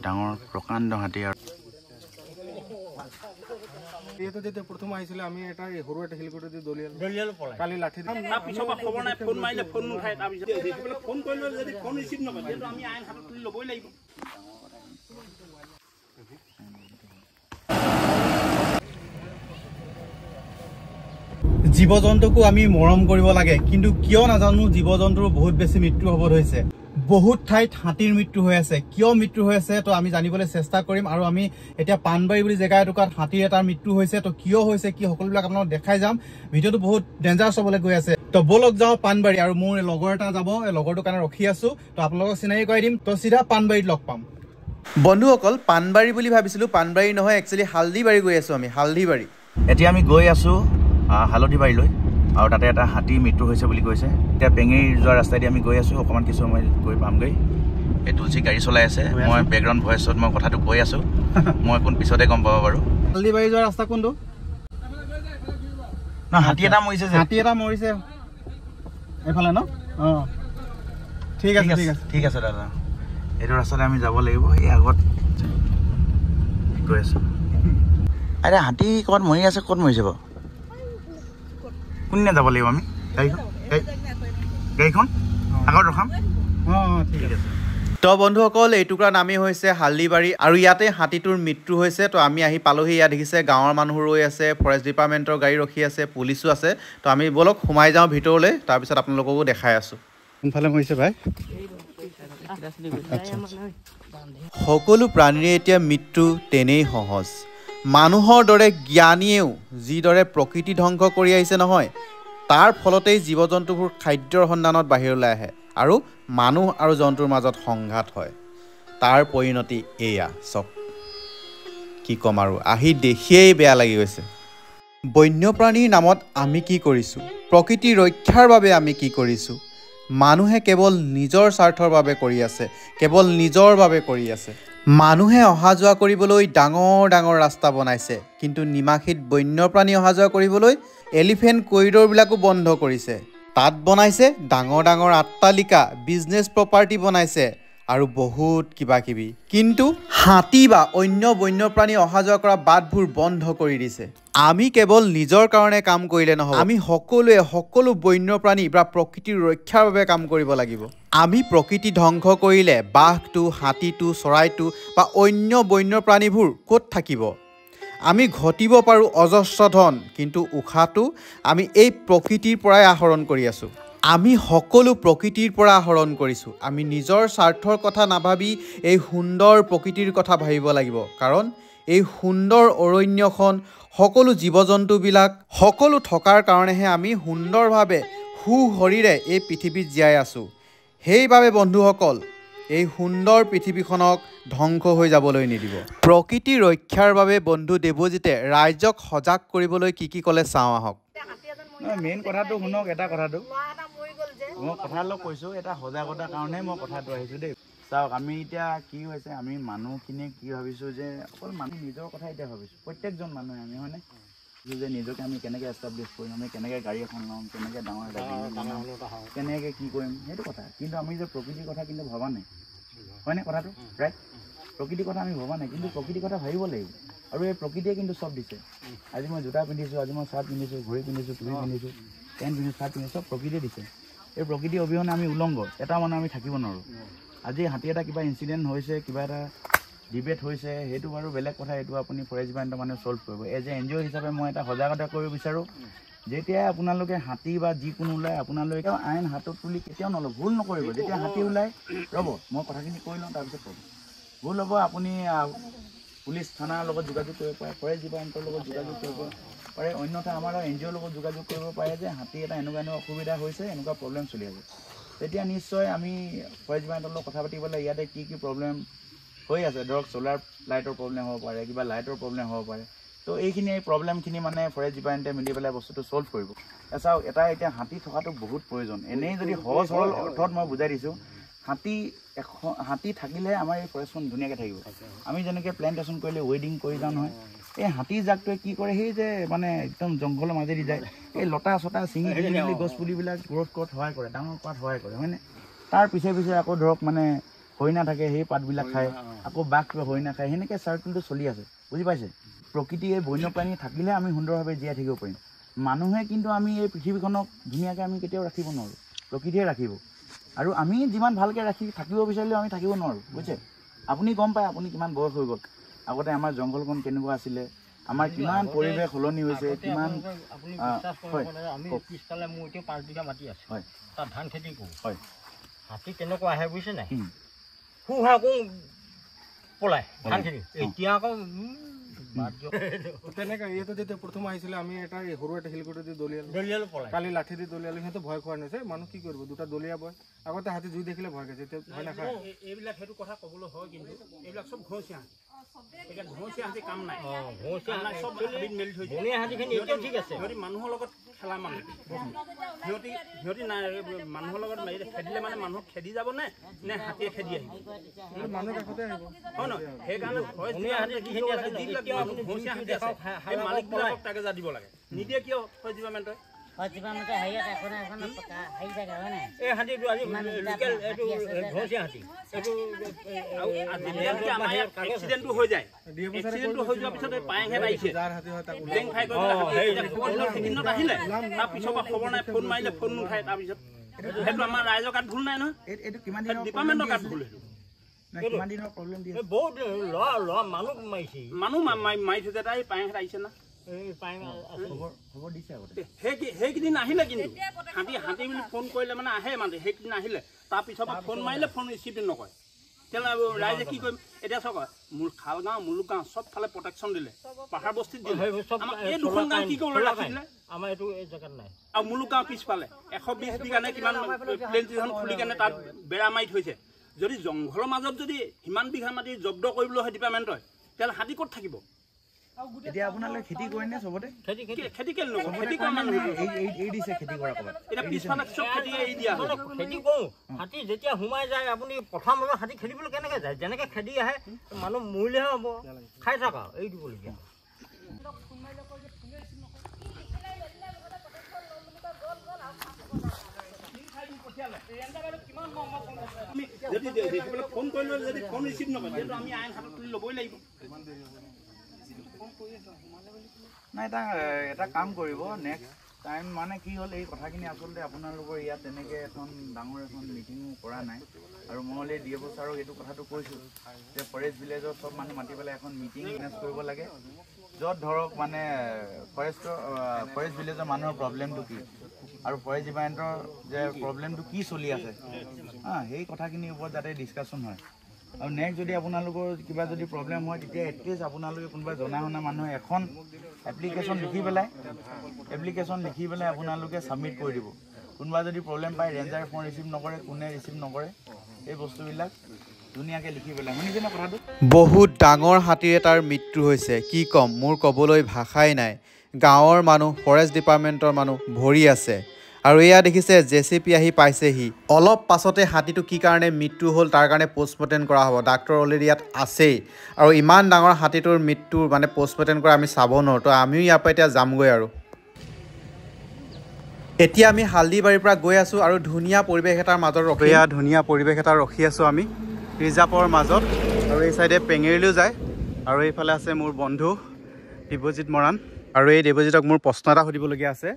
ডাঙৰ প্ৰকাণ্ড হাতী আৰু এটা যেতে প্ৰথম আইছিল আমি এটা হৰু এটা হেলিকপ্টাৰ দি দলিয়াল পলাই কালি লাঠি তাৰ পিছত খবৰ নাই ফোন মাৰিলে ফোন নুঠায় তাৰ পিছত দেখি ফোন কৰিলে যদি ফোন ৰিচিভ নকৰে যেটো আমি আইন হাতত তুলি লবই লাগিব জীৱ জন্তুকো আমি মৰম কৰিব লাগে কিন্তু কিয় নাজানো জীৱ জন্তুৰ বহুত বেছি মৃত্যু হ'ব ধৰিছে বহুত ঠাইত হাতীৰ মৃত্যু হৈ আছে কিয় মৃত্যু হৈ আছে তো আমি জানিবলৈ চেষ্টা কৰিম আৰু আমি এতিয়া পানবাৰী বুলি জেগা এটুকাত হাতীৰ এটা মৃত্যু হৈছে তো কিয় হৈছে কি সকলোবিলাক আপোনাক দেখাই যাম ভিডিঅটো বহুত ডেঞ্জাৰাছ হ'বলৈ গৈ আছে তো বলক যাওঁ পানবাৰী আৰু মোৰ লগৰ এটা যাব এই লগৰটোৰ কাৰণে ৰখি আছো তো আপোনালোকক চিনাকি কৰাই দিম তো সিধা পানবাৰীত লগ পাম বন্ধুসকল পানবাৰী বুলি ভাবিছিলো পানবাৰী নহয় একচুৱেলি হালদিবাৰী গৈ আছো আমি হালদিবাৰী এতিয়া আমি গৈ আছো হালদিবাৰীলৈ আৰু তাতে এটা হাতী মৃত্যু হৈছে বুলি কৈছে এতিয়া পেঙেৰি যোৱা ৰাস্তাইদি আমি গৈ আছো অকমান কিছু সময় গৈ পামগৈ এই তুলসী গাড়ী চলাই আছে মই বেকগ্ৰাউণ্ড ভয়েছত মই কথাটো কৈ আছো মই কোন পিছতে গম পাব বাৰু হালদিবাৰী যোৱা ৰাস্তা কোনটো না হাতী এটা মৰিছে হাতী এটা মৰিছে এইফালে ন ঠিক আছে ঠিক আছে ঠিক আছে দাদা এইটো ৰাস্তাতে আমি যাব লাগিব এই আগত গৈ আছো আৰে হাতী ক'ত মৰি আছে ক'ত মৰিছে বাৰু কোনে যাব লাগিব আমি গাড়ীখন আগত ৰখাম ঠিক আছে তো বন্ধুসকল এই টুকুৰা নামেই হৈছে হালদিবাৰী আৰু ইয়াতে হাতীটোৰ মৃত্যু হৈছে তো আমি আহি পালোহি ইয়াত দেখিছে গাঁৱৰ মানুহ ৰৈ আছে ফৰেষ্ট ডিপাৰ্টমেণ্টৰ গাড়ী ৰখি আছে পুলিচো আছে তো আমি বলক সোমাই যাওঁ ভিতৰলৈ তাৰপিছত আপোনালোককো দেখাই আছোঁ কোনফালে মৰিছে ভাই সকলো প্ৰাণীৰে এতিয়া মৃত্যু তেনেই সহজ মানুহৰ দৰে জ্ঞানীয়েও যিদৰে প্ৰকৃতি ধ্বংস কৰি আহিছে নহয় তাৰ ফলতেই জীৱ জন্তুবোৰ খাদ্যৰ সন্ধানত বাহিৰলৈ আহে আৰু মানুহ আৰু জন্তুৰ মাজত সংঘাত হয় তাৰ পৰিণতি এয়া চক কি ক'ম আৰু আহি দেখিয়েই বেয়া লাগি গৈছে বন্যপ্ৰাণীৰ নামত আমি কি কৰিছোঁ প্ৰকৃতি ৰক্ষাৰ বাবে আমি কি কৰিছোঁ মানুহে কেৱল নিজৰ স্বাৰ্থৰ বাবে কৰি আছে কেৱল নিজৰ বাবে কৰি আছে মানুহে অহা যোৱা কৰিবলৈ ডাঙৰ ডাঙৰ ৰাস্তা বনাইছে কিন্তু নিমাখিত বন্যপ্ৰাণী অহা যোৱা কৰিবলৈ এলিফেণ্ট কৰিডৰবিলাকো বন্ধ কৰিছে তাত বনাইছে ডাঙৰ ডাঙৰ অট্টালিকা বিজনেছ প্ৰপাৰ্টি বনাইছে আৰু বহুত কিবা কিবি কিন্তু হাতী বা অন্য বন্যপ্ৰাণী অহা যোৱা কৰা বাটবোৰ বন্ধ কৰি দিছে আমি কেৱল নিজৰ কাৰণে কাম কৰিলে নহ'ব আমি সকলোৱে সকলো বন্যপ্ৰাণী বা প্ৰকৃতিৰ ৰক্ষাৰ বাবে কাম কৰিব লাগিব আমি প্ৰকৃতি ধ্বংস কৰিলে বাঘটো হাতীটো চৰাইটো বা অন্য বন্যপ্ৰাণীবোৰ ক'ত থাকিব আমি ঘটিব পাৰোঁ অজস্ৰ ধন কিন্তু উশাহটো আমি এই প্ৰকৃতিৰ পৰাই আহৰণ কৰি আছোঁ আমি সকলো প্ৰকৃতিৰ পৰা আহৰণ কৰিছোঁ আমি নিজৰ স্বাৰ্থৰ কথা নাভাবি এই সুন্দৰ প্ৰকৃতিৰ কথা ভাবিব লাগিব কাৰণ এই সুন্দৰ অৰণ্যখন সকলো জীৱ জন্তুবিলাক সকলো থকাৰ কাৰণেহে আমি সুন্দৰভাৱে সুশৰীৰে এই পৃথিৱীত জীয়াই আছোঁ সেইবাবে বন্ধুসকল এই সুন্দৰ পৃথিৱীখনক ধ্বংস হৈ যাবলৈ নিদিব প্ৰকৃতি ৰক্ষাৰ বাবে বন্ধু দেৱজিতে ৰাইজক সজাগ কৰিবলৈ কি ক'লে চাওঁ আহক মেইন কথাটো শুনক এটা কথাটো মই কথা অলপ কৈছোঁ এটা সজাগতাৰ কাৰণে মই কথাটো আহিছোঁ দেই চাওক আমি এতিয়া কি হৈছে আমি মানুহখিনিয়ে কি ভাবিছোঁ যে অকল মানুহ নিজৰ কথা এতিয়া ভাবিছোঁ প্ৰত্যেকজন মানুহে আমি হয়নে যে নিজকে আমি কেনেকৈ এষ্টাব্লিছ কৰিম আমি কেনেকৈ গাড়ী এখন ল'ম কেনেকৈ ডাঙৰ এটা কেনেকৈ কি কৰিম সেইটো কথা কিন্তু আমি যে প্ৰকৃতিৰ কথা কিন্তু ভবা নাই হয়নে কথাটো ৰাইট প্ৰকৃতিৰ কথা আমি ভবা নাই কিন্তু প্ৰকৃতিৰ কথা ভাবিব লাগিব আৰু এই প্ৰকৃতিয়ে কিন্তু চব দিছে আজি মই জোতা পিন্ধিছোঁ আজি মই চাৰ্ট পিন্ধিছোঁ ঘড়ী পিন্ধিছোঁ টুপি পিন্ধিছোঁ পেণ্ট পিন্ধিছোঁ চাৰ্ট পিন্ধিছোঁ চব প্ৰকৃতিয়ে দিছে এই প্ৰকৃতি অবিহনে আমি উলংগ এটা মানুহ আমি থাকিব নোৱাৰোঁ আজি হাতী এটা কিবা ইনচিডেণ্ট হৈছে কিবা এটা ডিবেট হৈছে সেইটো বাৰু বেলেগ কথা এইটো আপুনি ফৰেষ্ট ডিপাৰ্টমেণ্টৰ মানুহে ছল্ভ কৰিব এজ এ NGO হিচাপে মই এটা সজাগতা কৰিব বিচাৰোঁ যেতিয়াই আপোনালোকে হাতী বা যিকোনো ওলায় আপোনালোকে আইন হাতত তুলি কেতিয়াও নল'ব ভুল নকৰিব যেতিয়া হাতী ওলায় ৰ'ব মই কথাখিনি কৈ লওঁ তাৰপিছত ক'ব ভুল হ'ব আপুনি পুলিচ থানাৰ লগত যোগাযোগ কৰিব পাৰে ফৰেষ্ট ডিপাৰ্টমেণ্টৰ লগত যোগাযোগ কৰিব পাৰে অন্যথা আমাৰ NGOৰ লগত যোগাযোগ কৰিব পাৰে যে হাতী এটা এনেকুৱা অসুবিধা হৈছে এনেকুৱা প্ৰব্লেম চলি আছে তেতিয়া নিশ্চয় আমি ফৰেষ্ট ডিপাৰ্টমেণ্টৰ লগত কথা পাতিবলৈ ইয়াতে কি কি প্ৰব্লেম হৈ আছে ধৰক চ'লাৰ লাইটৰ প্ৰব্লেম হ'ব পাৰে কিবা লাইটৰ প্ৰব্লেম হ'ব পাৰে তো এইখিনি প্ৰব্লেমখিনি মানে ফৰেষ্ট ডিপাৰ্টমেণ্টে মিলি পেলাই বস্তুটো ছল্ভ কৰিব চাওক এটা এতিয়া হাতী থকাটো বহুত প্ৰয়োজন এনেই যদি সহজ সৰল অৰ্থত মই বুজাই দিছোঁ হাতী থাকিলে আমাৰ এই ফৰেষ্টখন ধুনীয়াকৈ থাকিব আমি যেনেকৈ প্লেণ্টেশ্যন কৰিলে ৱেডিং কৰি যাওঁ নহয় এই হাতী জাকটোৱে কি কৰে সেই যে মানে একদম জংঘলৰ মাজেদি যায় এই লতা চটা ছিঙি মেলি গছ পুলিবিলাক গ্ৰ'থ কৰাত সহায় কৰে ডাঙৰ কৰাত সহায় কৰে হয়নে তাৰ পিছে পিছে আকৌ ধৰক মানে হৰিণা থাকে সেই পাতবিলাক খায়, আকৌ বাঘ হৰিণা খায়, সেনেকৈ চাৰ্কেলটো চলি আছে, বুজি পাইছে? প্ৰকৃতি এই বন্যপ্ৰাণী থাকিলে আমি সুন্দৰভাৱে জীয়াই থাকিব পাৰিম। মানুহে কিন্তু আমি এই পৃথিৱীখনক ধুনীয়াকৈ আমি কেতিয়াও ৰাখিব নোৱাৰোঁ, প্ৰকৃতিয়ে ৰাখিব। আৰু আমি যিমান ভালকৈ থাকিব বিচাৰিলেও আমি থাকিব নোৱাৰোঁ, বুজিছে? আপুনি গম পায় আপুনি কিমান বয়স হৈ গ'ল। আগতে আমাৰ জংঘলখন কেনেকুৱা আছিলে, আমাৰ কিমান পৰিৱেশ সলনি হৈছে, কিমান পিছফালে মোৰ এতিয়া 5 বিঘা মাটি আছে, হয়, তাত ধান খেতি কৰোঁ। হয়, হাতী কেনেকুৱা আহে বুজিছে নাই, আকৌ পলাই ধান খেতি। এতিয়া আকৌ তেনেকৈ ইয়াতে যেতিয়া প্ৰথম আহিছিলে আমি এটা সৰু এটা শিলগুটি দি দলিয়ালো পলাই, কালি লাঠি দি দলিয়ালো, সিহঁতে ভয় খোৱা নাছে। মানুহ কি কৰিব, দুটা দলিয়াব। আগতে হাতী জুই দেখিলে ভয় খাইছে, এতিয়া ভয় নাখায়। এইবিলাক সেইটো কথা ক'বলৈ হয়, কিন্তু এইবিলাক চব ঘৰচীয়া হাতী। ঘৰচীয়া হাতী কাম নাই, চব মেলি থৈছে। সিহঁতি মানুহৰ লগত খেলা মানুহ, সিহঁতি নাই মানুহৰ লগত খেদিলে মানে মানুহক খেদি যাব নে হাতীয়ে খেদি আহিব, মানুহৰ কাষতে আহিব, হয় নহয়? সেইকাৰণে মালিকবিলাকক তাকেজা দিব লাগে, নিদিয়ে কিয় ফৰেষ্ট ডিপাৰ্টমেণ্টে? এক্সিডেণ্টটো হৈ যায়, এক্সিডেণ্টটো হৈ যোৱাৰ পিছত পায়েংহেত আহিছে, সেইদিনত আহিলে তাৰ পিছৰ পৰা খবৰ নাই, ফোন মাৰিলে ফোন নুঠায়। তাৰপিছত সেইটো আমাৰ ৰাইজৰ গাত ভুল নাই নহয়, ডিপাৰ্টমেণ্টৰ গাত ভুল। মানুহ মাৰি থৈছে, তাই পায়েংহেত আহিছে না, সেইকেইদিন আহিলে। কিন্তু হাতী বুলি ফোন কৰিলে মানে আহে, মানে সেইকেইদিন আহিলে। তাৰ পিছৰ পৰা ফোন মাৰিলে ফোন ৰিচিভ নকৰে। তেতিয়াহ'লে ৰাইজে কি কৰিম? এতিয়া চাওক, খালগাঁও মুলুক গাঁও চবফালে প্ৰটেকশ্যন দিলে, পাহাৰ বস্তিত দিলে, এই দুখন গাঁও কি কৰিবলৈ ৰাখিলে? আমাৰ এইটো এই জেগাত নাই। আৰু মুলুক গাঁও পিছফালে 120 বিঘা নে কিমান প্লেন ষ্টেচন খুলি কেনে তাত বেৰা মাৰি থৈছে। যদি জংঘলৰ মাজত যদি সিমান বিঘা মাটি জব্দ কৰিবলৈ হয় ডিপাৰ্টমেণ্টই, তেতিয়াহ'লে হাতী ক'ত থাকিব? এতিয়া আপোনালোকে খেতি কৰে নে চবতে? খেতি কেলে নকৰে? খেতি কৰা মানুহ দিছে খেতি কৰা ক'ৰবাত, এতিয়া পিছফালে চব খেতি এৰি দিয়া হয়। খেতি কৰোঁ, হাতী যেতিয়া সোমাই যায়, আপুনি পথাৰ মাজত হাতী খেদিবলৈ কেনেকৈ যায়? যেনেকৈ খেদি আহে মানুহ মৰিলেহে হ'ব, খাই থাকা এৰি দিবলগীয়া। ফোন কৰিলে যদি ফোন ৰিচিভ নকৰে, যিহেতু আমি আইন হাতত তুলি ল'বই লাগিব। নাই, এটা কাম কৰিব, নেক্সট টাইম মানে কি হ'ল, এই কথাখিনি আচলতে আপোনালোকৰ ইয়াত তেনেকৈ এখন ডাঙৰ এখন মিটিঙো কৰা নাই। আৰু মই DFO ছাৰক এইটো কথাটো কৈছোঁ যে ফৰেষ্ট ভিলেজৰ চব মানুহ মাতি পেলাই এখন মিটিং মেনেজ কৰিব লাগে, য'ত ধৰক মানে ফৰেষ্ট ভিলেজৰ মানুহৰ প্ৰব্লেমটো কি আৰু ফৰেষ্ট ডিপাৰ্টমেণ্টৰ যে প্ৰব্লেমটো কি চলি আছে, সেই কথাখিনিৰ ওপৰত যাতে ডিছকাশ্যন হয়। আৰু নেক্সট যদি আপোনালোকৰ কিবা যদি প্ৰব্লেম হয়, তেতিয়া এটলিষ্ট আপোনালোকে কোনোবা জনা শুনা মানুহে এখন এপ্লিকেশ্যন লিখি পেলাই আপোনালোকে ছাবমিট কৰি দিব। কোনোবা যদি প্ৰব্লেম পায়, ৰেঞ্জাৰে ফোন ৰিচিভ নকৰে, কোনে ৰিচিভ নকৰে, এই বস্তুবিলাক ধুনীয়াকৈ লিখি পেলাই। শুনিছেনে কথাটো? বহুত ডাঙৰ হাতীৰ এটাৰ মৃত্যু হৈছে, কি ক'ম, মোৰ ক'বলৈ ভাষাই নাই। গাঁৱৰ মানুহ, ফৰেষ্ট ডিপাৰ্টমেণ্টৰ মানুহ ভৰি আছে। আৰু এয়া দেখিছে JCP আহি পাইছেহি। অলপ পাছতে হাতীটো কি কাৰণে মৃত্যু হ'ল তাৰ কাৰণে পোষ্টমৰ্টেম কৰা হ'ব। ডাক্তৰ অলৰেডি ইয়াত আছেই। আৰু ইমান ডাঙৰ হাতীটোৰ মৃত্যু মানে পোষ্টমৰ্টেম কৰা আমি চাব নোৱাৰোঁ, তো আমিও ইয়াৰ পৰা এতিয়া যামগৈ। আৰু এতিয়া আমি হালদিবাৰীৰ পৰা গৈ আছোঁ আৰু ধুনীয়া পৰিৱেশ এটাৰ মাজত ৰখি আছোঁ আমি ৰিজাৰ্ভৰ মাজত। আৰু এই চাইডে পেঙেৰিলৈও যায়। আৰু এইফালে আছে মোৰ বন্ধু দেৱজিৎ মৰাণ। আৰু এই দেৱজিৎক মোৰ প্ৰশ্ন এটা সুধিবলগীয়া আছে।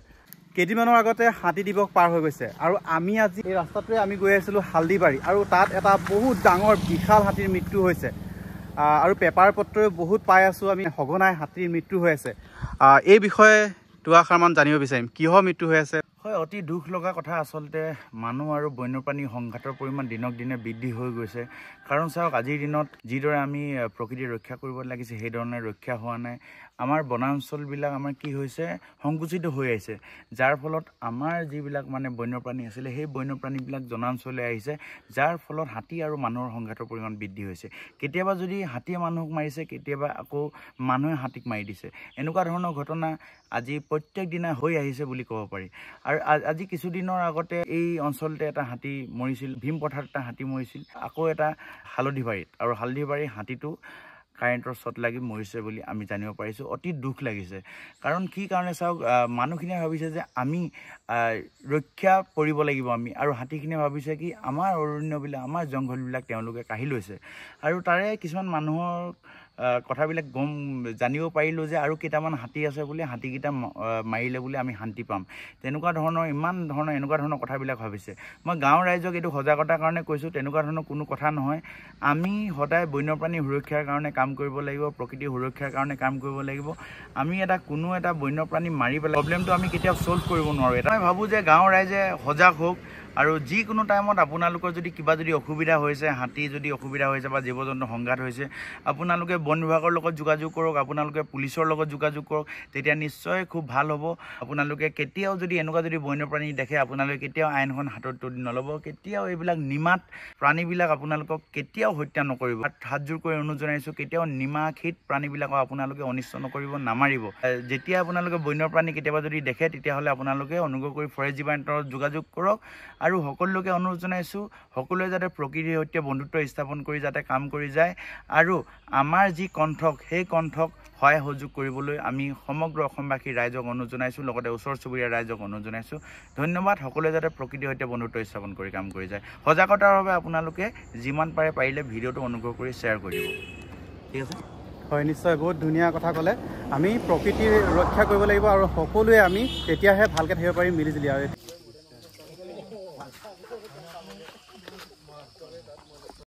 কেইদিনমানৰ আগতে হাতী দিৱস পাৰ হৈ গৈছে, আৰু আমি আজি এই ৰাস্তাটোৱে আমি গৈ আছিলোঁ হালদিবাৰী, আৰু তাত এটা বহুত ডাঙৰ বিশাল হাতীৰ মৃত্যু হৈছে। আৰু পেপাৰ পত্ৰও বহুত পাই আছোঁ আমি, সঘনাই হাতীৰ মৃত্যু হৈ আছে। এই বিষয়ে দুআষাৰমান জানিব বিচাৰিম, কিহৰ মৃত্যু হৈ আছে? হয়, অতি দুখ লগা কথা। আচলতে মানুহ আৰু বন্যপ্ৰাণী সংঘাতৰ পৰিমাণ দিনক দিনে বৃদ্ধি হৈ গৈছে। কাৰণ চাওক, আজিৰ দিনত যিদৰে আমি প্ৰকৃতি ৰক্ষা কৰিব লাগিছে সেইধৰণে ৰক্ষা হোৱা নাই। আমাৰ বনাঞ্চলবিলাক আমাৰ কি হৈছে, সংকুচিত হৈ আহিছে, যাৰ ফলত আমাৰ যিবিলাক মানে বন্যপ্ৰাণী আছিলে সেই বন্যপ্ৰাণীবিলাক জনাঞ্চললৈ আহিছে, যাৰ ফলত হাতী আৰু মানুহৰ সংঘাতৰ পৰিমাণ বৃদ্ধি হৈছে। কেতিয়াবা যদি হাতীয়ে মানুহক মাৰিছে, কেতিয়াবা আকৌ মানুহে হাতীক মাৰি দিছে। এনেকুৱা ধৰণৰ ঘটনা আজি প্ৰত্যেক দিনা হৈ আহিছে বুলি ক'ব পাৰি। আৰু আজি কিছুদিনৰ আগতে এই অঞ্চলতে এটা হাতী মৰিছিল, ভীমপথাৰত এটা হাতী মৰিছিল, আকৌ এটা হালধিবাৰীত। আৰু হালধিবাৰী হাতীটো কাৰেণ্টৰ শ্বট লাগি মৰিছে বুলি আমি জানিব পাৰিছোঁ। অতি দুখ লাগিছে, কাৰণ কি কাৰণে চাওক, মানুহখিনিয়ে ভাবিছে যে আমি ৰক্ষা কৰিব লাগিব আমি, আৰু হাতীখিনিয়ে ভাবিছে কি আমাৰ অৰণ্যবিলাক আমাৰ জংঘলবিলাক তেওঁলোকে কাঢ়ি লৈছে। আৰু তাৰে কিছুমান মানুহৰ কথাবিলাক জানিব পাৰিলোঁ যে আৰু কেইটামান হাতী আছে বুলি, হাতীকেইটা মাৰিলে বুলি আমি শান্তি পাম, তেনেকুৱা ধৰণৰ এনেকুৱা ধৰণৰ কথাবিলাক ভাবিছে। মই গাঁৱৰ ৰাইজক এইটো সজাগতাৰ কাৰণে কৈছোঁ, তেনেকুৱা ধৰণৰ কোনো কথা নহয়। আমি সদায় বন্যপ্ৰাণী সুৰক্ষাৰ কাৰণে কাম কৰিব লাগিব, প্ৰকৃতিৰ সুৰক্ষাৰ কাৰণে কাম কৰিব লাগিব। আমি কোনো এটা বন্যপ্ৰাণী মাৰি পেলাই প্ৰব্লেমটো আমি কেতিয়াও ছল্ভ কৰিব নোৱাৰোঁ। এটা মই ভাবোঁ যে গাঁৱৰ ৰাইজে সজাগ হওক, আৰু যিকোনো টাইমত আপোনালোকৰ যদি কিবা অসুবিধা হৈছে, হাতী যদি অসুবিধা হৈছে বা জীৱ জন্তু সংঘাত হৈছে, আপোনালোকে বন বিভাগৰ লগত যোগাযোগ কৰক, আপোনালোকে পুলিচৰ লগত যোগাযোগ কৰক, তেতিয়া নিশ্চয় খুব ভাল হ'ব। আপোনালোকে কেতিয়াও যদি এনেকুৱা বন্যপ্ৰাণী দেখে, আপোনালোকে কেতিয়াও আইনখন হাতত তুলি নল'ব, কেতিয়াও এইবিলাক নিমাত প্ৰাণীবিলাক আপোনালোকক কেতিয়াও হত্যা নকৰিব। হাতযোৰ কৰি অনুৰোধ জনাইছোঁ, কেতিয়াও নিমাখিত প্ৰাণীবিলাকক আপোনালোকে অনিষ্ট নকৰিব, নামাৰিব। যেতিয়া আপোনালোকে বন্যপ্ৰাণী কেতিয়াবা যদি দেখে, তেতিয়াহ'লে আপোনালোকে অনুগ্ৰহ কৰি ফৰেষ্ট ডিপাৰ্টমেণ্টত যোগাযোগ কৰক। আৰু সকলোকে অনুৰোধ জনাইছোঁ, সকলোৱে যাতে প্ৰকৃতিৰ সৈতে বন্ধুত্ব স্থাপন কৰি যাতে কাম কৰি যায়, আৰু আমাৰ যি কণ্ঠক, সেই কণ্ঠক সহায় সহযোগ কৰিবলৈ আমি সমগ্ৰ অসমবাসী ৰাইজক অনুৰোধ জনাইছোঁ, লগতে ওচৰ চুবুৰীয়া ৰাইজক অনুৰোধ জনাইছোঁ। ধন্যবাদ। সকলোৱে যাতে প্ৰকৃতিৰ সৈতে বন্ধুত্ব স্থাপন কৰি কাম কৰি যায়। সজাগতাৰ বাবে আপোনালোকে যিমান পাৰিলে ভিডিঅ'টো অনুগ্ৰহ কৰি শ্বেয়াৰ কৰি দিব। ঠিক আছে? হয়, নিশ্চয় বহুত ধুনীয়া কথা ক'লে। আমি প্ৰকৃতিৰ ৰক্ষা কৰিব লাগিব, আৰু সকলোৱে আমি তেতিয়াহে ভালকৈ থাকিব পাৰিম মিলিজুলি। আৰু